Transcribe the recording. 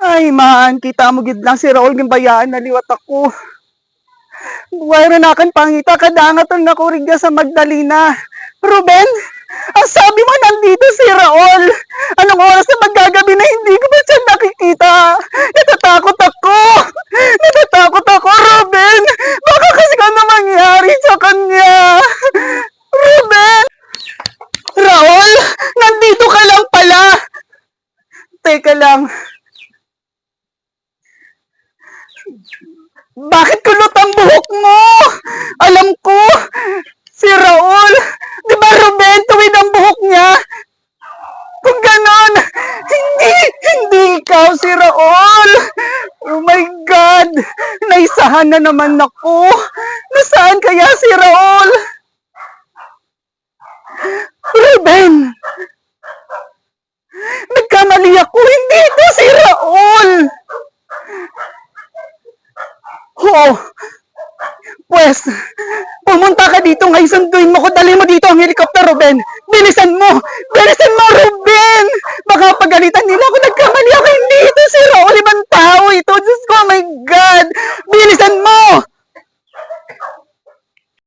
Ay man, kita mo gid lang si Raul ng bayaan naliwat ako. Buhay rin akan pangita kadangaton na kurigya sa Magdalena. Ruben, ang sabi mo nandito si Raul. Anong oras na magagabi na hindi ko ba siya nakikita? Natatakot ako! Natatakot ako, Ruben! Baka kasi ano mangyari sa kanya? Ruben! Raul! Nandito ka lang pala! Teka lang. Bakit kulot ang buhok mo? Alam ko, si Raul. Di ba Ruben, tuwid ang buhok niya? Kung ganon, hindi ikaw si Raul. Oh my God, naisahan na naman ako. Nasaan kaya si Raul? Ruben, nagkamali ako, hindi ito si Raul. Oo. Pues, pumunta ka dito ngayon, sunduin mo ko, dali mo dito ang helicopter, Ruben. Bilisan mo, Ruben. Baka pagalitan nila ako